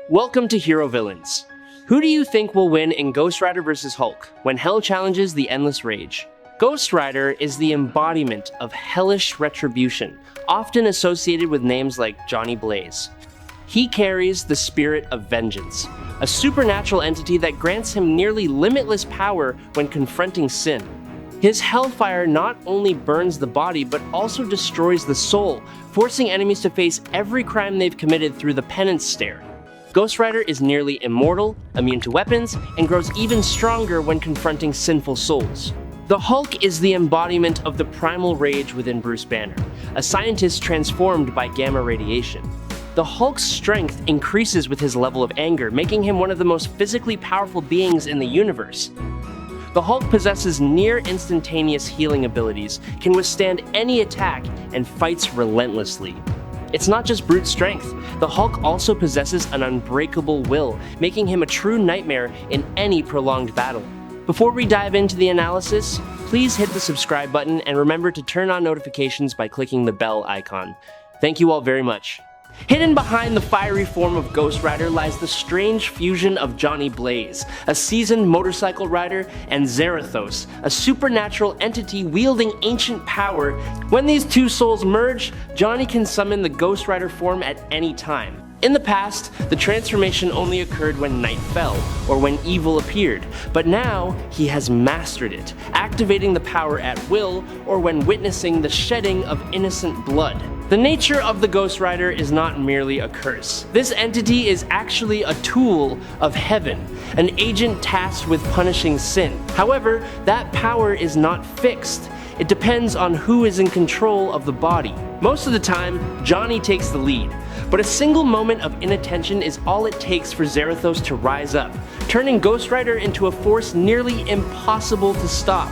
Welcome to Hero Villains. Who do you think will win in Ghost Rider vs. Hulk when Hell challenges the Endless Rage? Ghost Rider is the embodiment of hellish retribution, often associated with names like Johnny Blaze. He carries the spirit of vengeance, a supernatural entity that grants him nearly limitless power when confronting sin. His Hellfire not only burns the body, but also destroys the soul, forcing enemies to face every crime they've committed through the Penance Stare. Ghost Rider is nearly immortal, immune to weapons, and grows even stronger when confronting sinful souls. The Hulk is the embodiment of the primal rage within Bruce Banner, a scientist transformed by gamma radiation. The Hulk's strength increases with his level of anger, making him one of the most physically powerful beings in the universe. The Hulk possesses near-instantaneous healing abilities, can withstand any attack, and fights relentlessly. It's not just brute strength. The Hulk also possesses an unbreakable will, making him a true nightmare in any prolonged battle. Before we dive into the analysis, please hit the subscribe button and remember to turn on notifications by clicking the bell icon. Thank you all very much. Hidden behind the fiery form of Ghost Rider lies the strange fusion of Johnny Blaze, a seasoned motorcycle rider, and Zarathos, a supernatural entity wielding ancient power. When these two souls merge, Johnny can summon the Ghost Rider form at any time. In the past, the transformation only occurred when night fell, or when evil appeared, but now he has mastered it, activating the power at will, or when witnessing the shedding of innocent blood. The nature of the Ghost Rider is not merely a curse. This entity is actually a tool of heaven, an agent tasked with punishing sin. However, that power is not fixed. It depends on who is in control of the body. Most of the time, Johnny takes the lead, but a single moment of inattention is all it takes for Zarathos to rise up, turning Ghost Rider into a force nearly impossible to stop.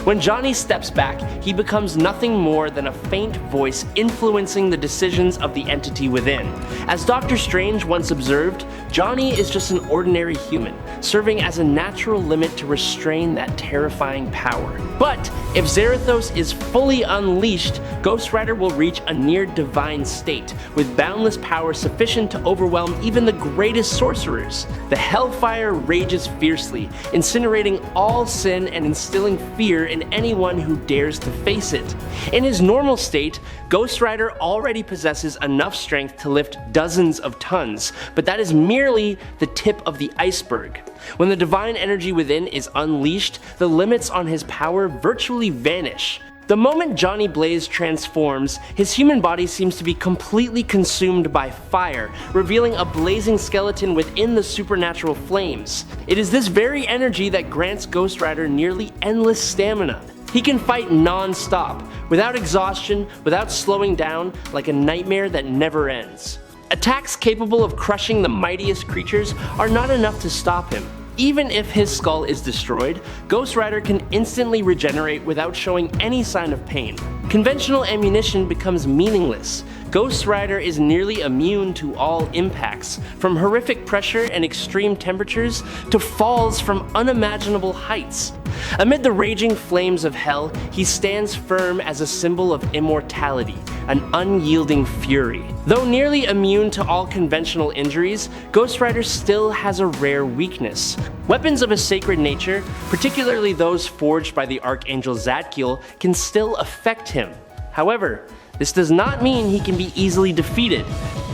When Johnny steps back, he becomes nothing more than a faint voice influencing the decisions of the entity within. As Dr. Strange once observed, Johnny is just an ordinary human, serving as a natural limit to restrain that terrifying power. But if Zarathos is fully unleashed, Ghost Rider will reach a near-divine state, with boundless power sufficient to overwhelm even the greatest sorcerers. The Hellfire rages fiercely, incinerating all sin and instilling fear in anyone who dares to face it. In his normal state, Ghost Rider already possesses enough strength to lift dozens of tons, but that is merely the tip of the iceberg. When the divine energy within is unleashed, the limits on his power virtually vanish. The moment Johnny Blaze transforms, his human body seems to be completely consumed by fire, revealing a blazing skeleton within the supernatural flames. It is this very energy that grants Ghost Rider nearly endless stamina. He can fight non-stop, without exhaustion, without slowing down, like a nightmare that never ends. Attacks capable of crushing the mightiest creatures are not enough to stop him. Even if his skull is destroyed, Ghost Rider can instantly regenerate without showing any sign of pain. Conventional ammunition becomes meaningless. Ghost Rider is nearly immune to all impacts, from horrific pressure and extreme temperatures to falls from unimaginable heights. Amid the raging flames of hell, he stands firm as a symbol of immortality, an unyielding fury. Though nearly immune to all conventional injuries, Ghost Rider still has a rare weakness. Weapons of a sacred nature, particularly those forged by the Archangel Zadkiel, can still affect him. However, this does not mean he can be easily defeated.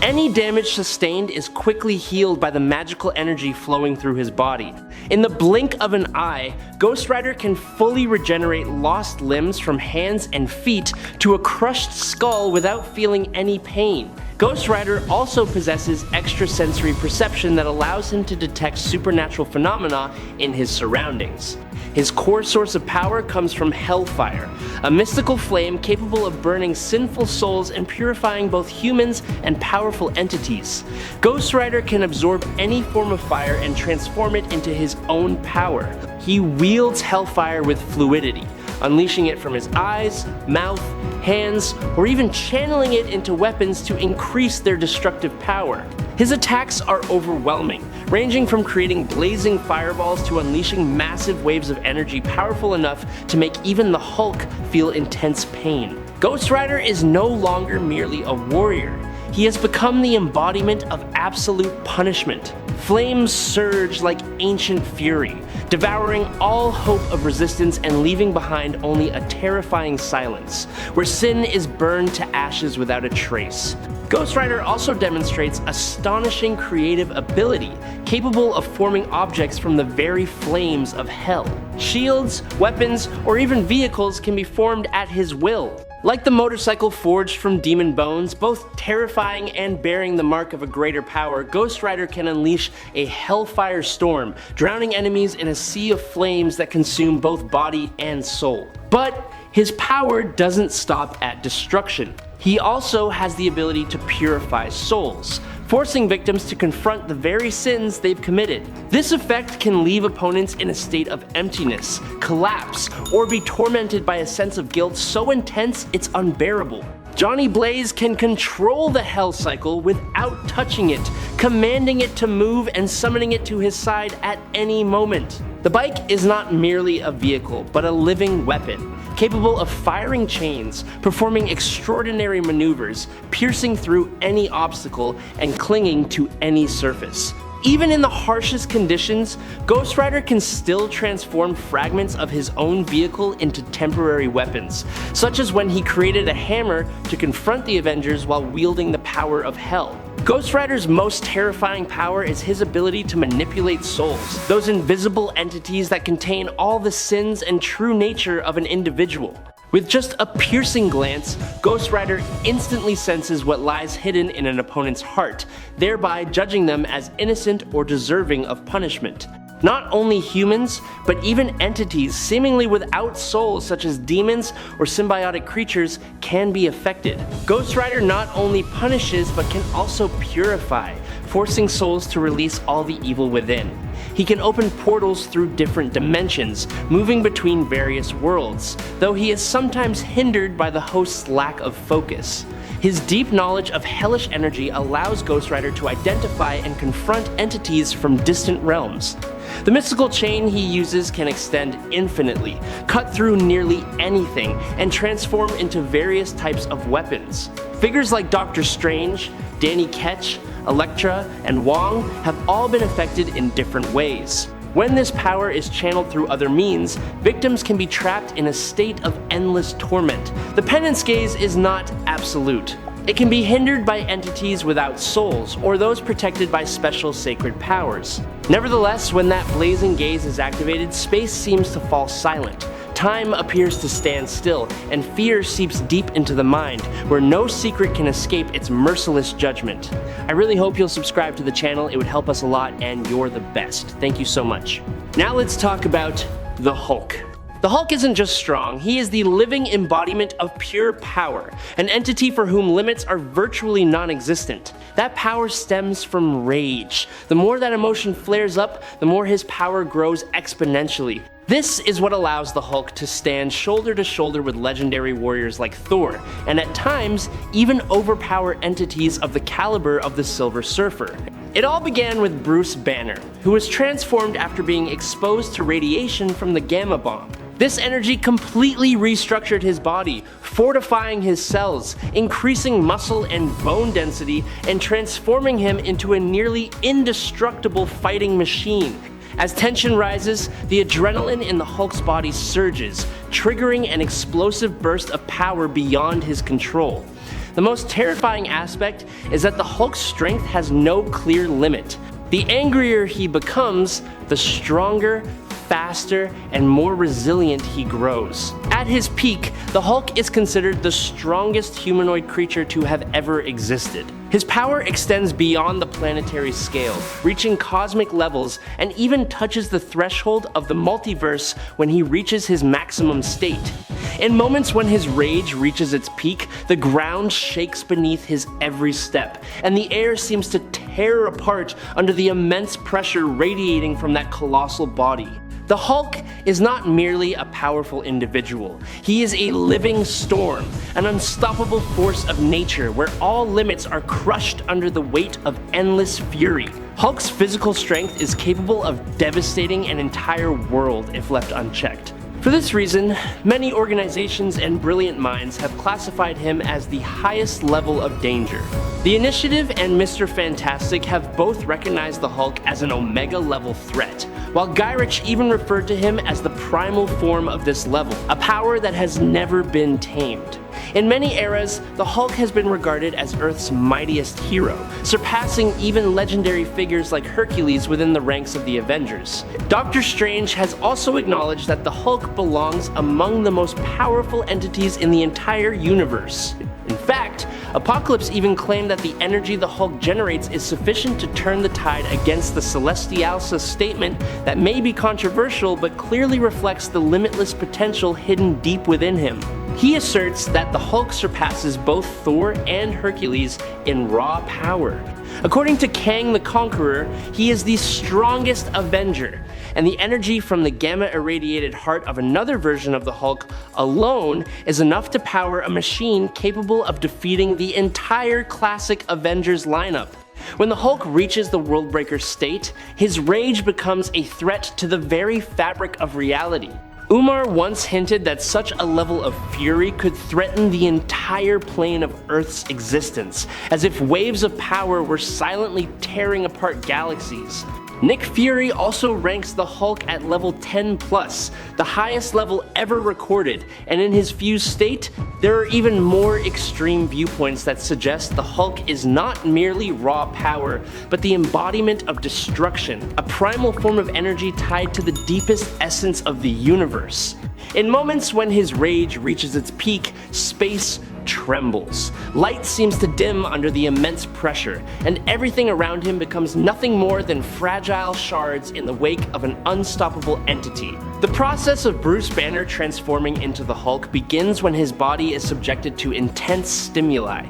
Any damage sustained is quickly healed by the magical energy flowing through his body. In the blink of an eye, Ghost Rider can fully regenerate lost limbs from hands and feet to a crushed skull without feeling any pain. Ghost Rider also possesses extrasensory perception that allows him to detect supernatural phenomena in his surroundings. His core source of power comes from Hellfire, a mystical flame capable of burning sinful souls and purifying both humans and powerful entities. Ghost Rider can absorb any form of fire and transform it into his own power. He wields Hellfire with fluidity, unleashing it from his eyes, mouth, hands, or even channeling it into weapons to increase their destructive power. His attacks are overwhelming, ranging from creating blazing fireballs to unleashing massive waves of energy powerful enough to make even the Hulk feel intense pain. Ghost Rider is no longer merely a warrior. he has become the embodiment of absolute punishment. Flames surge like ancient fury, devouring all hope of resistance and leaving behind only a terrifying silence, where sin is burned to ashes without a trace. Ghost Rider also demonstrates astonishing creative ability, capable of forming objects from the very flames of hell. Shields, weapons, or even vehicles can be formed at his will. Like the motorcycle forged from demon bones, both terrifying and bearing the mark of a greater power, Ghost Rider can unleash a Hellfire storm, drowning enemies in a sea of flames that consume both body and soul. But his power doesn't stop at destruction. He also has the ability to purify souls, forcing victims to confront the very sins they've committed. This effect can leave opponents in a state of emptiness, collapse, or be tormented by a sense of guilt so intense it's unbearable. Johnny Blaze can control the Hell Cycle without touching it, commanding it to move and summoning it to his side at any moment. The bike is not merely a vehicle, but a living weapon, capable of firing chains, performing extraordinary maneuvers, piercing through any obstacle, and clinging to any surface. Even in the harshest conditions, Ghost Rider can still transform fragments of his own vehicle into temporary weapons, such as when he created a hammer to confront the Avengers while wielding the power of hell. Ghost Rider's most terrifying power is his ability to manipulate souls, those invisible entities that contain all the sins and true nature of an individual. With just a piercing glance, Ghost Rider instantly senses what lies hidden in an opponent's heart, thereby judging them as innocent or deserving of punishment. Not only humans, but even entities seemingly without souls such as demons or symbiotic creatures can be affected. Ghost Rider not only punishes but can also purify, forcing souls to release all the evil within. He can open portals through different dimensions, moving between various worlds, though he is sometimes hindered by the host's lack of focus. His deep knowledge of hellish energy allows Ghost Rider to identify and confront entities from distant realms. The mystical chain he uses can extend infinitely, cut through nearly anything, and transform into various types of weapons. Figures like Doctor Strange, Danny Ketch, Elektra, and Wong have all been affected in different ways. When this power is channeled through other means, victims can be trapped in a state of endless torment. The Penance Gaze is not absolute. It can be hindered by entities without souls, or those protected by special sacred powers. Nevertheless, when that blazing gaze is activated, space seems to fall silent. Time appears to stand still, and fear seeps deep into the mind, where no secret can escape its merciless judgment. I really hope you'll subscribe to the channel, it would help us a lot, and you're the best. Thank you so much. Now let's talk about the Hulk. The Hulk isn't just strong, he is the living embodiment of pure power, an entity for whom limits are virtually non-existent. That power stems from rage. The more that emotion flares up, the more his power grows exponentially. This is what allows the Hulk to stand shoulder to shoulder with legendary warriors like Thor, and at times, even overpower entities of the caliber of the Silver Surfer. It all began with Bruce Banner, who was transformed after being exposed to radiation from the Gamma Bomb. This energy completely restructured his body, fortifying his cells, increasing muscle and bone density, and transforming him into a nearly indestructible fighting machine. As tension rises, the adrenaline in the Hulk's body surges, triggering an explosive burst of power beyond his control. The most terrifying aspect is that the Hulk's strength has no clear limit. The angrier he becomes, the stronger, faster, and more resilient he grows. At his peak, the Hulk is considered the strongest humanoid creature to have ever existed. His power extends beyond the planetary scale, reaching cosmic levels, and even touches the threshold of the multiverse when he reaches his maximum state. In moments when his rage reaches its peak, the ground shakes beneath his every step, and the air seems to tear apart under the immense pressure radiating from that colossal body. The Hulk is not merely a powerful individual. He is a living storm, an unstoppable force of nature where all limits are crushed under the weight of endless fury. Hulk's physical strength is capable of devastating an entire world if left unchecked. For this reason, many organizations and brilliant minds have classified him as the highest level of danger. The Initiative and Mr. Fantastic have both recognized the Hulk as an Omega-level threat, while Gyrich even referred to him as the primal form of this level, a power that has never been tamed. In many eras, the Hulk has been regarded as Earth's mightiest hero, surpassing even legendary figures like Hercules within the ranks of the Avengers. Doctor Strange has also acknowledged that the Hulk belongs among the most powerful entities in the entire universe. In fact, Apocalypse even claimed that the energy the Hulk generates is sufficient to turn the tide against the Celestials' statement that may be controversial but clearly reflects the limitless potential hidden deep within him. He asserts that the Hulk surpasses both Thor and Hercules in raw power. According to Kang the Conqueror, he is the strongest Avenger, and the energy from the gamma-irradiated heart of another version of the Hulk alone is enough to power a machine capable of defeating the entire classic Avengers lineup. When the Hulk reaches the Worldbreaker state, his rage becomes a threat to the very fabric of reality. Umar once hinted that such a level of fury could threaten the entire plane of Earth's existence, as if waves of power were silently tearing apart galaxies. Nick Fury also ranks the Hulk at level 10+, the highest level ever recorded, and in his fused state, there are even more extreme viewpoints that suggest the Hulk is not merely raw power, but the embodiment of destruction, a primal form of energy tied to the deepest essence of the universe. In moments when his rage reaches its peak, space trembles. Light seems to dim under the immense pressure, and everything around him becomes nothing more than fragile shards in the wake of an unstoppable entity. The process of Bruce Banner transforming into the Hulk begins when his body is subjected to intense stimuli.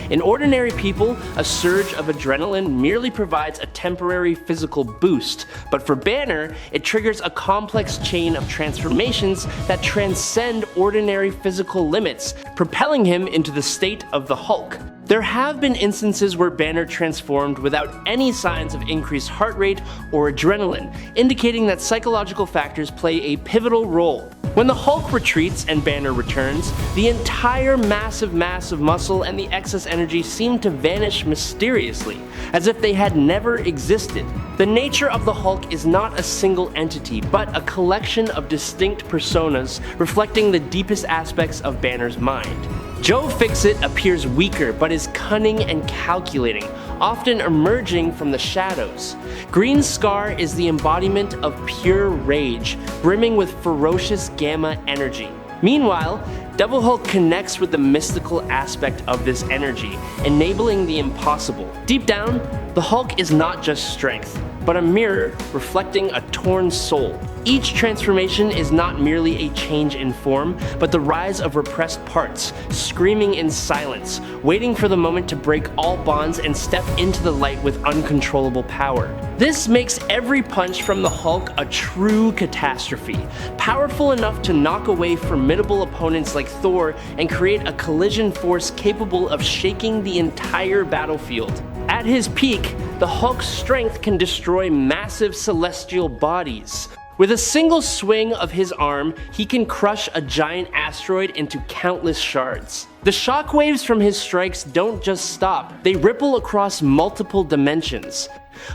In ordinary people, a surge of adrenaline merely provides a temporary physical boost, but for Banner, it triggers a complex chain of transformations that transcend ordinary physical limits, propelling him into the state of the Hulk. There have been instances where Banner transformed without any signs of increased heart rate or adrenaline, indicating that psychological factors play a pivotal role. When the Hulk retreats and Banner returns, the entire massive mass of muscle and the excess energy seem to vanish mysteriously, as if they had never existed. The nature of the Hulk is not a single entity, but a collection of distinct personas reflecting the deepest aspects of Banner's mind. Joe Fixit appears weaker but is cunning and calculating, often emerging from the shadows. Green Scar is the embodiment of pure rage, brimming with ferocious gamma energy. Meanwhile, Devil Hulk connects with the mystical aspect of this energy, enabling the impossible. Deep down, the Hulk is not just strength, but a mirror reflecting a torn soul. Each transformation is not merely a change in form, but the rise of repressed parts, screaming in silence, waiting for the moment to break all bonds and step into the light with uncontrollable power. This makes every punch from the Hulk a true catastrophe, powerful enough to knock away formidable opponents like Thor and create a collision force capable of shaking the entire battlefield. At his peak, the Hulk's strength can destroy massive celestial bodies. With a single swing of his arm, he can crush a giant asteroid into countless shards. The shockwaves from his strikes don't just stop, they ripple across multiple dimensions.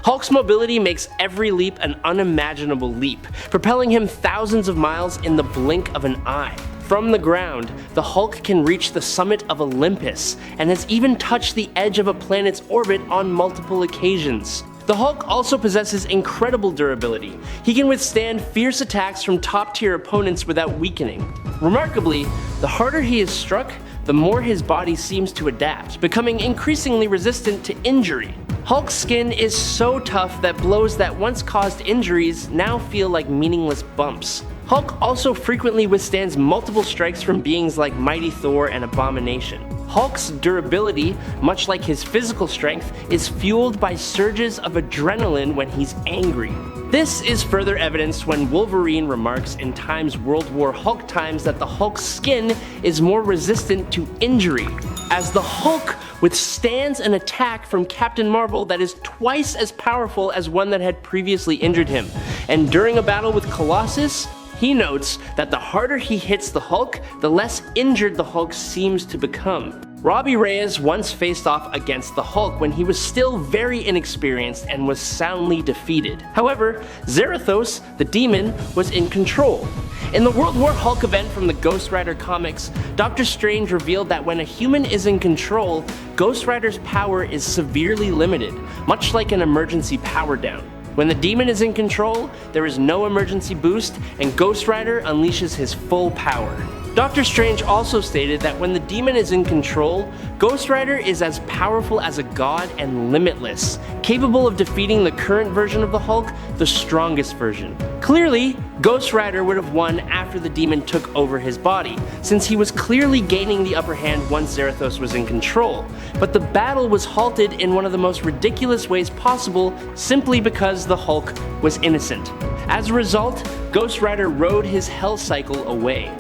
Hulk's mobility makes every leap an unimaginable leap, propelling him thousands of miles in the blink of an eye. From the ground, the Hulk can reach the summit of Olympus, and has even touched the edge of a planet's orbit on multiple occasions. The Hulk also possesses incredible durability. He can withstand fierce attacks from top-tier opponents without weakening. Remarkably, the harder he is struck, the more his body seems to adapt, becoming increasingly resistant to injury. Hulk's skin is so tough that blows that once caused injuries now feel like meaningless bumps. Hulk also frequently withstands multiple strikes from beings like Mighty Thor and Abomination. Hulk's durability, much like his physical strength, is fueled by surges of adrenaline when he's angry. This is further evidenced when Wolverine remarks in Time's World War Hulk times that the Hulk's skin is more resistant to injury, as the Hulk withstands an attack from Captain Marvel that is twice as powerful as one that had previously injured him. And during a battle with Colossus, He notes that the harder he hits the Hulk, the less injured the Hulk seems to become. Robbie Reyes once faced off against the Hulk when he was still very inexperienced and was soundly defeated. However, Zarathos, the demon, was in control. In the World War Hulk event from the Ghost Rider comics, Doctor Strange revealed that when a human is in control, Ghost Rider's power is severely limited, much like an emergency power down. When the demon is in control, there is no emergency boost, and Ghost Rider unleashes his full power. Doctor Strange also stated that when the demon is in control, Ghost Rider is as powerful as a god and limitless, capable of defeating the current version of the Hulk, the strongest version. Clearly, Ghost Rider would have won after the demon took over his body, since he was clearly gaining the upper hand once Zarathos was in control. But the battle was halted in one of the most ridiculous ways possible, simply because the Hulk was innocent. As a result, Ghost Rider rode his hell cycle away.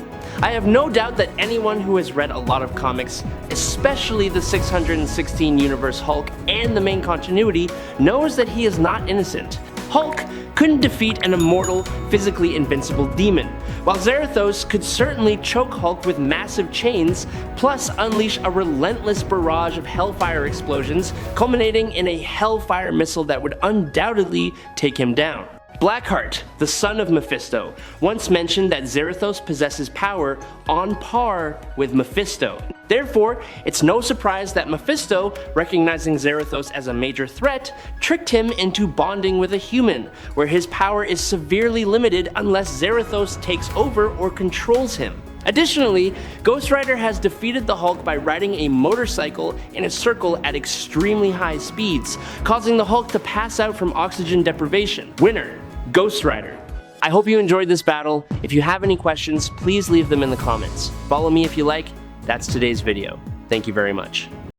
I have no doubt that anyone who has read a lot of comics, especially the 616 universe Hulk and the main continuity, knows that he is not innocent. Hulk couldn't defeat an immortal, physically invincible demon, while Zarathos could certainly choke Hulk with massive chains, plus unleash a relentless barrage of Hellfire explosions, culminating in a Hellfire missile that would undoubtedly take him down. Blackheart, the son of Mephisto, once mentioned that Zarathos possesses power on par with Mephisto. Therefore, it's no surprise that Mephisto, recognizing Zarathos as a major threat, tricked him into bonding with a human, where his power is severely limited unless Zarathos takes over or controls him. Additionally, Ghost Rider has defeated the Hulk by riding a motorcycle in a circle at extremely high speeds, causing the Hulk to pass out from oxygen deprivation. Winner, Ghost Rider. I hope you enjoyed this battle. If you have any questions, please leave them in the comments. Follow me if you like. That's today's video. Thank you very much.